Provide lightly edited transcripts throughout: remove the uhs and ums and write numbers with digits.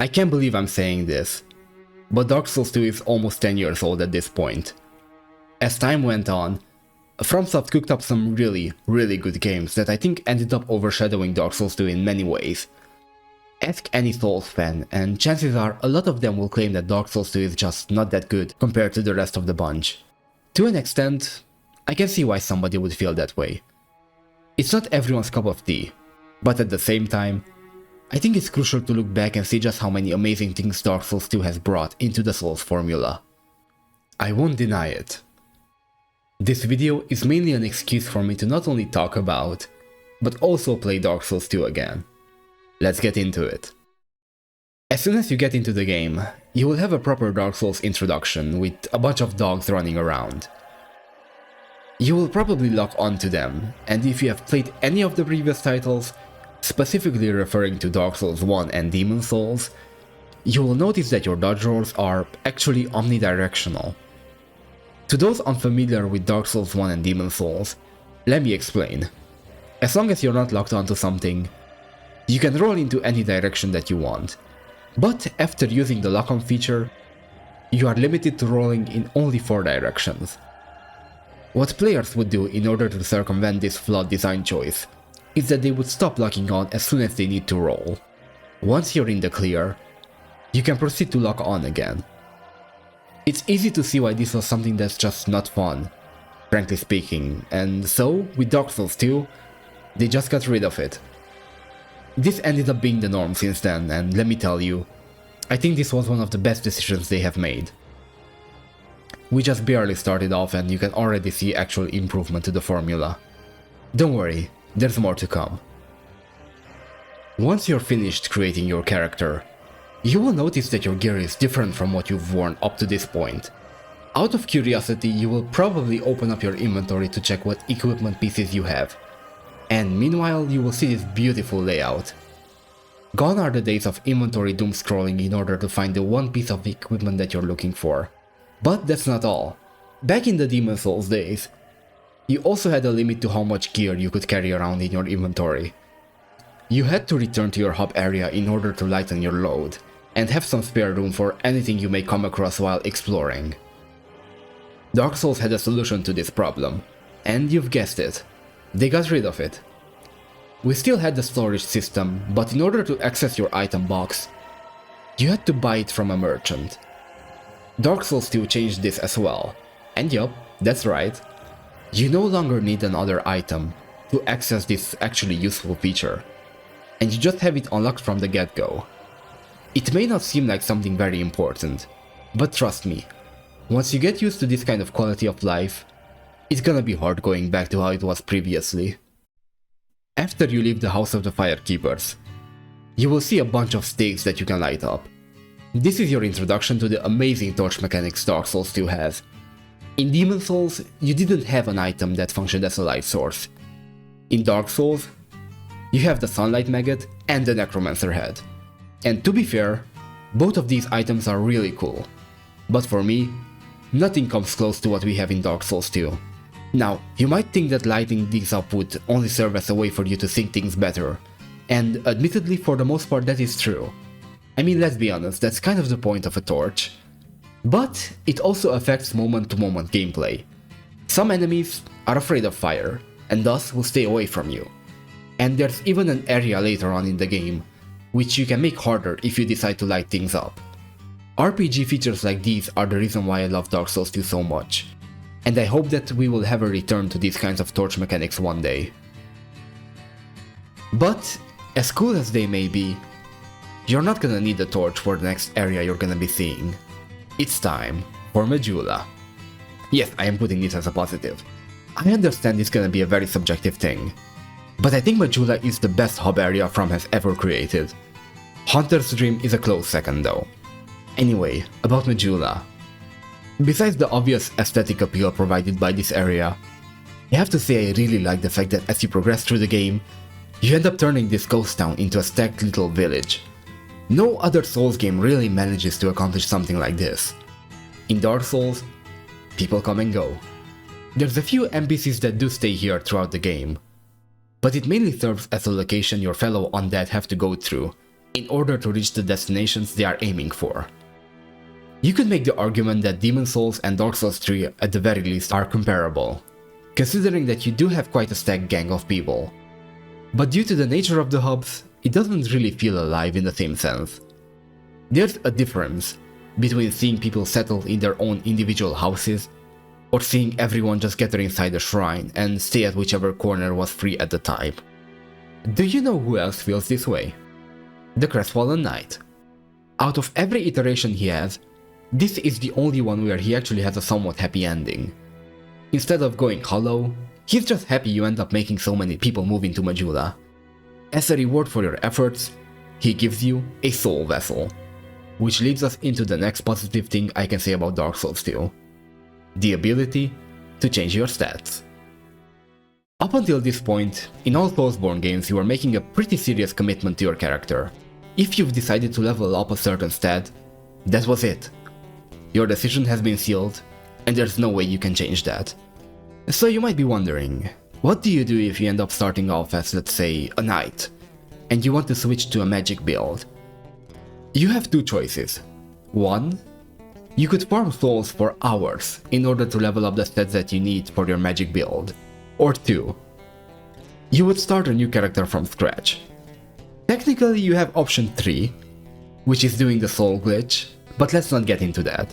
I can't believe I'm saying this, but Dark Souls 2 is almost 10 years old at this point. As time went on, FromSoft cooked up some really good games that I think ended up overshadowing Dark Souls 2 in many ways. Ask any Souls fan, and chances are a lot of them will claim that Dark Souls 2 is just not that good compared to the rest of the bunch. To an extent, I can see why somebody would feel that way. It's not everyone's cup of tea, but at the same time, I think it's crucial to look back and see just how many amazing things Dark Souls 2 has brought into the Souls formula. I won't deny it. This video is mainly an excuse for me to not only talk about, but also play Dark Souls 2 again. Let's get into it. As soon as you get into the game, you will have a proper Dark Souls introduction with a bunch of dogs running around. You will probably lock onto them, and if you have played any of the previous titles, specifically referring to Dark Souls 1 and Demon Souls, you will notice that your dodge rolls are actually omnidirectional. To those unfamiliar with Dark Souls 1 and Demon Souls, let me explain. As long as you're not locked onto something, you can roll into any direction that you want. But after using the lock-on feature, you are limited to rolling in only 4 directions. What players would do in order to circumvent this flawed design choice is that they would stop locking on as soon as they need to roll. Once you're in the clear, you can proceed to lock on again. It's easy to see why this was something that's just not fun, frankly speaking, and so, with Dark Souls 2, they just got rid of it. This ended up being the norm since then, and let me tell you, I think this was one of the best decisions they have made. We just barely started off and you can already see actual improvement to the formula. Don't worry, there's more to come. Once you're finished creating your character, you will notice that your gear is different from what you've worn up to this point. Out of curiosity, you will probably open up your inventory to check what equipment pieces you have. And meanwhile, you will see this beautiful layout. Gone are the days of inventory doom scrolling in order to find the one piece of equipment that you're looking for. But that's not all. Back in the Demon Souls days, you also had a limit to how much gear you could carry around in your inventory. You had to return to your hub area in order to lighten your load, and have some spare room for anything you may come across while exploring. Dark Souls had a solution to this problem, and you've guessed it, they got rid of it. We still had the storage system, but in order to access your item box, you had to buy it from a merchant. Dark Souls 2 changed this as well, and yup, that's right, you no longer need another item to access this actually useful feature, and you just have it unlocked from the get-go. It may not seem like something very important, but trust me, once you get used to this kind of quality of life, it's gonna be hard going back to how it was previously. After you leave the House of the Firekeepers, you will see a bunch of stakes that you can light up. This is your introduction to the amazing torch mechanics Dark Souls 2 has. In Demon Souls, you didn't have an item that functioned as a light source. In Dark Souls, you have the Sunlight Maggot and the Necromancer Head. And to be fair, both of these items are really cool. But for me, nothing comes close to what we have in Dark Souls 2. Now, you might think that lighting these up would only serve as a way for you to think things better. And admittedly, for the most part, that is true. I mean, let's be honest, that's kind of the point of a torch. But it also affects moment-to-moment gameplay. Some enemies are afraid of fire, and thus will stay away from you. And there's even an area later on in the game which you can make harder if you decide to light things up. RPG features like these are the reason why I love Dark Souls 2 so much, and I hope that we will have a return to these kinds of torch mechanics one day. But, as cool as they may be, you're not gonna need the torch for the next area you're gonna be seeing. It's time for Majula. Yes, I am putting this as a positive. I understand it's gonna be a very subjective thing, but I think Majula is the best hub area From has ever created. Hunter's Dream is a close second though. Anyway, about Majula. Besides the obvious aesthetic appeal provided by this area, I have to say I really like the fact that as you progress through the game, you end up turning this ghost town into a stacked little village. No other Souls game really manages to accomplish something like this. In Dark Souls, people come and go. There's a few NPCs that do stay here throughout the game, but it mainly serves as a location your fellow undead have to go through in order to reach the destinations they are aiming for. You could make the argument that Demon Souls and Dark Souls 3 at the very least are comparable, considering that you do have quite a stacked gang of people. But due to the nature of the hubs, it doesn't really feel alive in the same sense. There's a difference between seeing people settled in their own individual houses, or seeing everyone just gather inside a shrine and stay at whichever corner was free at the time. Do you know who else feels this way? The Crestfallen Knight. Out of every iteration he has, this is the only one where he actually has a somewhat happy ending. Instead of going hollow, he's just happy you end up making so many people move into Majula. As a reward for your efforts, he gives you a soul vessel. Which leads us into the next positive thing I can say about Dark Souls 2. The ability to change your stats. Up until this point, in all Soulsborne games you are making a pretty serious commitment to your character. If you've decided to level up a certain stat, that was it. Your decision has been sealed, and there's no way you can change that. So you might be wondering, what do you do if you end up starting off as, let's say, a knight, and you want to switch to a magic build? You have two choices. One, you could farm souls for hours in order to level up the stats that you need for your magic build. Or two, you would start a new character from scratch. Technically you have option 3, which is doing the soul glitch, but let's not get into that.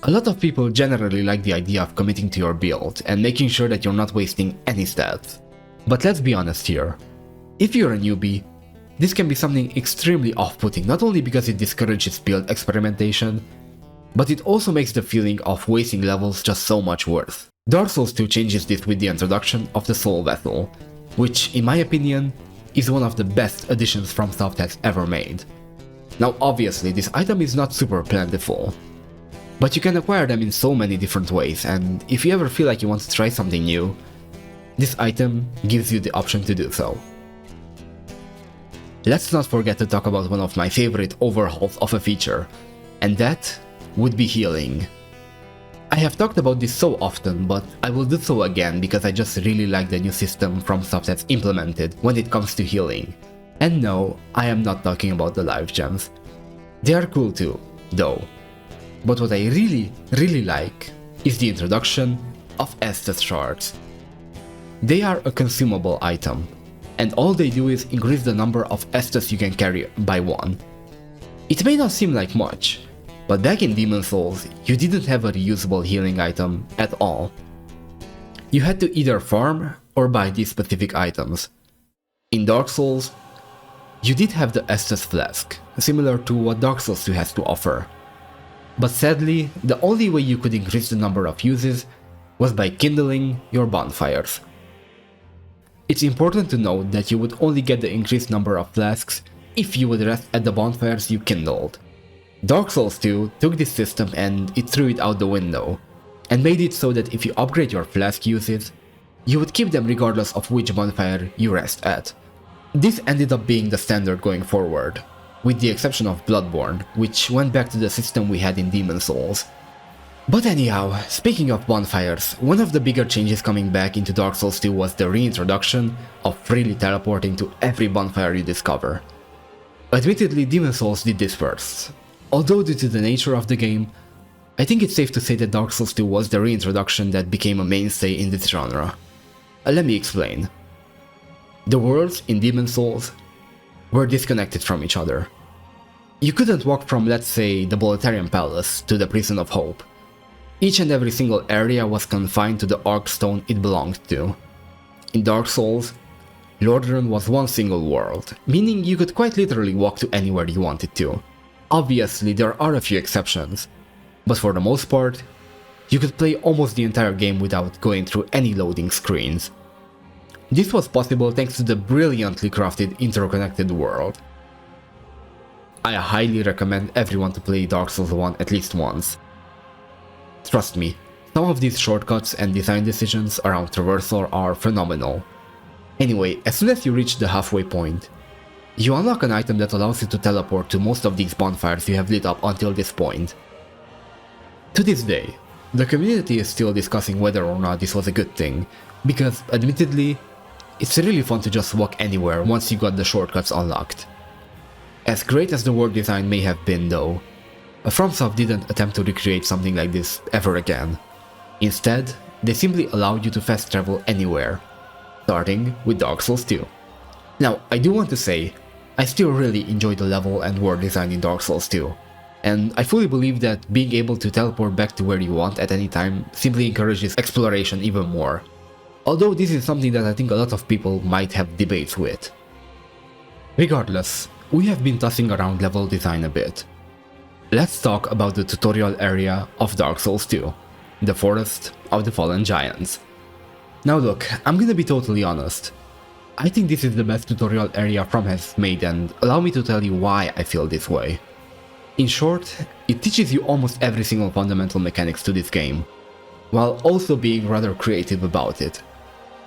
A lot of people generally like the idea of committing to your build and making sure that you're not wasting any stats. But let's be honest here, if you're a newbie, this can be something extremely off-putting, not only because it discourages build experimentation, but it also makes the feeling of wasting levels just so much worse. Dark Souls 2 changes this with the introduction of the Soul Vessel, which, in my opinion, is one of the best additions FromSoft has ever made. Now obviously this item is not super plentiful, but you can acquire them in so many different ways, and if you ever feel like you want to try something new, this item gives you the option to do so. Let's not forget to talk about one of my favorite overhauls of a feature, and that would be healing. I have talked about this so often, but I will do so again because I just really like the new system FromSoft has implemented when it comes to healing. And no, I am not talking about the life gems. They are cool too, though. But what I really like is the introduction of Estus shards. They are a consumable item, and all they do is increase the number of Estus you can carry by 1. It may not seem like much, but back in Demon Souls, you didn't have a reusable healing item at all. You had to either farm or buy these specific items. In Dark Souls, you did have the Estus Flask, similar to what Dark Souls 2 has to offer. But sadly, the only way you could increase the number of uses was by kindling your bonfires. It's important to note that you would only get the increased number of flasks if you would rest at the bonfires you kindled. Dark Souls 2 took this system and it threw it out the window, and made it so that if you upgrade your flask uses, you would keep them regardless of which bonfire you rest at. This ended up being the standard going forward, with the exception of Bloodborne, which went back to the system we had in Demon Souls. But anyhow, speaking of bonfires, one of the bigger changes coming back into Dark Souls 2 was the reintroduction of freely teleporting to every bonfire you discover. Admittedly, Demon Souls did this first. Although due to the nature of the game, I think it's safe to say that Dark Souls 2 was the reintroduction that became a mainstay in this genre. Let me explain. The worlds in Demon Souls were disconnected from each other. You couldn't walk from, let's say, the Boletarian Palace to the Prison of Hope. Each and every single area was confined to the Archstone it belonged to. In Dark Souls, Lordaeron was one single world, meaning you could quite literally walk to anywhere you wanted to. Obviously, there are a few exceptions, but for the most part, you could play almost the entire game without going through any loading screens. This was possible thanks to the brilliantly crafted interconnected world. I highly recommend everyone to play Dark Souls 1 at least once. Trust me, some of these shortcuts and design decisions around traversal are phenomenal. Anyway, as soon as you reach the halfway point, you unlock an item that allows you to teleport to most of these bonfires you have lit up until this point. To this day, the community is still discussing whether or not this was a good thing, because admittedly, it's really fun to just walk anywhere once you got the shortcuts unlocked. As great as the world design may have been though, FromSoft didn't attempt to recreate something like this ever again. Instead, they simply allowed you to fast travel anywhere, starting with Dark Souls 2. Now, I do want to say, I still really enjoy the level and world design in Dark Souls 2, and I fully believe that being able to teleport back to where you want at any time simply encourages exploration even more. Although this is something that I think a lot of people might have debates with. Regardless, we have been tossing around level design a bit. Let's talk about the tutorial area of Dark Souls 2, the Forest of the Fallen Giants. Now look, I'm gonna be totally honest. I think this is the best tutorial area From has made, and allow me to tell you why I feel this way. In short, it teaches you almost every single fundamental mechanics to this game, while also being rather creative about it.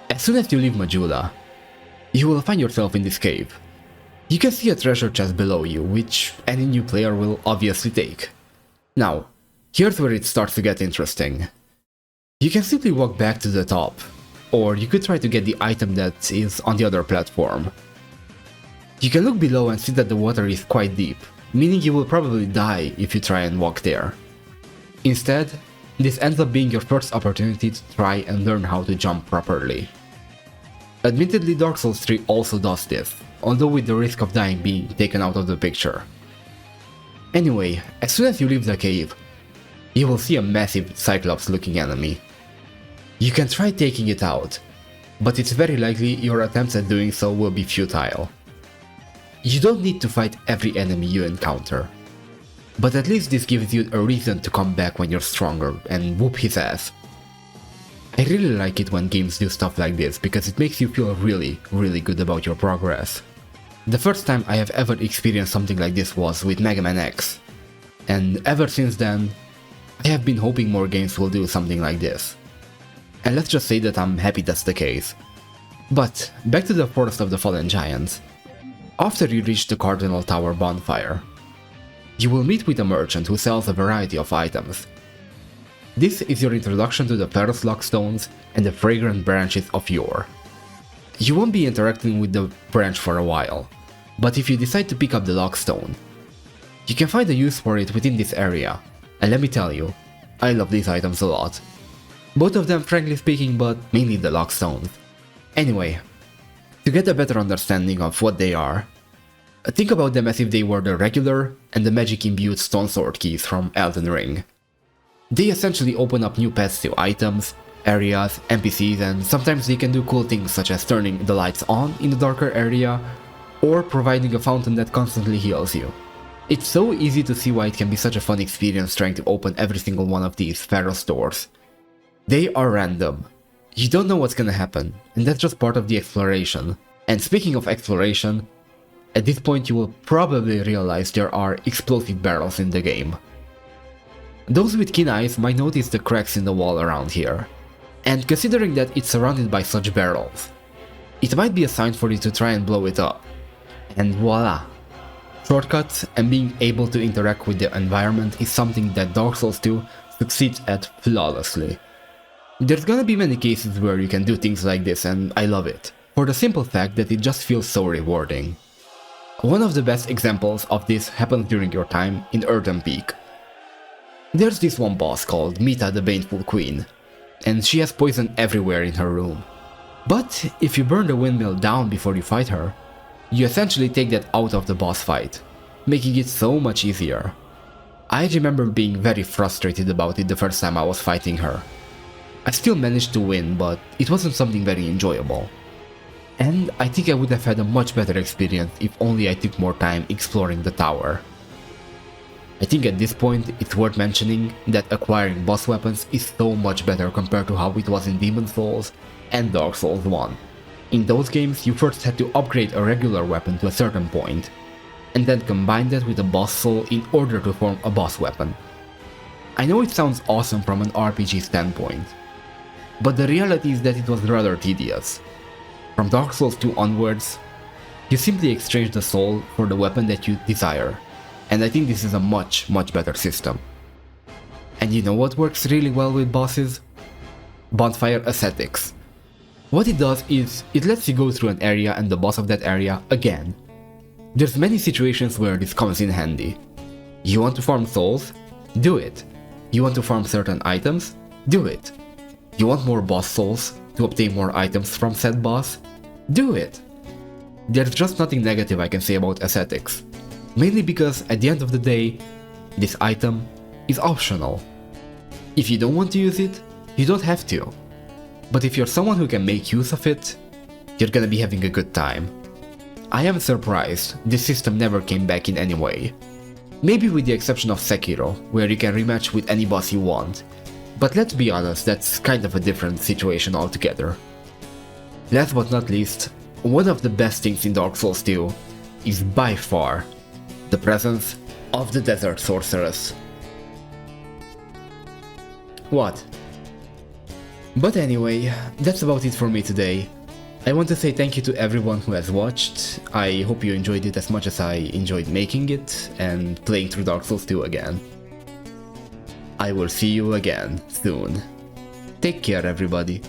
As soon as you leave Majula, you will find yourself in this cave. You can see a treasure chest below you, which any new player will obviously take. Now, here's where it starts to get interesting. You can simply walk back to the top, or you could try to get the item that is on the other platform. You can look below and see that the water is quite deep, meaning you will probably die if you try and walk there. Instead, this ends up being your first opportunity to try and learn how to jump properly. Admittedly, Dark Souls 3 also does this, although with the risk of dying being taken out of the picture. Anyway, as soon as you leave the cave, you will see a massive Cyclops-looking enemy. You can try taking it out, but it's very likely your attempts at doing so will be futile. You don't need to fight every enemy you encounter, but at least this gives you a reason to come back when you're stronger and whoop his ass. I really like it when games do stuff like this because it makes you feel really good about your progress. The first time I have ever experienced something like this was with Mega Man X, and ever since then, I have been hoping more games will do something like this. And let's just say that I'm happy that's the case. But back to the Forest of the Fallen Giants. After you reach the Cardinal Tower bonfire, you will meet with a merchant who sells a variety of items. This is your introduction to the Pharros Lockstones and the Fragrant branches of Yore. You won't be interacting with the branch for a while, but if you decide to pick up the Lockstone, you can find a use for it within this area, and let me tell you, I love these items a lot. Both of them frankly speaking, but mainly the Lockstones. Anyway, to get a better understanding of what they are, think about them as if they were the regular and the magic-imbued stone sword keys from Elden Ring. They essentially open up new paths to items, areas, NPCs, and sometimes they can do cool things such as turning the lights on in the darker area, or providing a fountain that constantly heals you. It's so easy to see why it can be such a fun experience trying to open every single one of these Pharros doors. They are random. You don't know what's gonna happen, and that's just part of the exploration. And speaking of exploration, at this point you will probably realize there are explosive barrels in the game. Those with keen eyes might notice the cracks in the wall around here. And considering that it's surrounded by such barrels, it might be a sign for you to try and blow it up. And voila! Shortcuts and being able to interact with the environment is something that Dark Souls 2 succeeds at flawlessly. There's gonna be many cases where you can do things like this, and I love it, for the simple fact that it just feels so rewarding. One of the best examples of this happens during your time in Earthen Peak. There's this one boss called Mita the Baneful Queen, and she has poison everywhere in her room. But if you burn the windmill down before you fight her, you essentially take that out of the boss fight, making it so much easier. I remember being very frustrated about it the first time I was fighting her. I still managed to win, but it wasn't something very enjoyable. And I think I would have had a much better experience if only I took more time exploring the tower. I think at this point it's worth mentioning that acquiring boss weapons is so much better compared to how it was in Demon's Souls and Dark Souls 1. In those games you first had to upgrade a regular weapon to a certain point, and then combine that with a boss soul in order to form a boss weapon. I know it sounds awesome from an RPG standpoint, but the reality is that it was rather tedious. From Dark Souls 2 onwards, you simply exchange the soul for the weapon that you desire, and I think this is a much better system. And you know what works really well with bosses? Bonfire Ascetics. What it does is, it lets you go through an area and the boss of that area again. There's many situations where this comes in handy. You want to farm souls? Do it. You want to farm certain items? Do it. You want more boss souls to obtain more items from said boss? Do it. There's just nothing negative I can say about ascetics. Mainly because at the end of the day, this item is optional. If you don't want to use it, you don't have to. But if you're someone who can make use of it, you're gonna be having a good time. I am surprised this system never came back in any way. Maybe with the exception of Sekiro, where you can rematch with any boss you want. But let's be honest, that's kind of a different situation altogether. Last but not least, one of the best things in Dark Souls 2 is by far the presence of the Desert Sorceress. What? But anyway, that's about it for me today. I want to say thank you to everyone who has watched. I hope you enjoyed it as much as I enjoyed making it and playing through Dark Souls 2 again. I will see you again soon. Take care, everybody.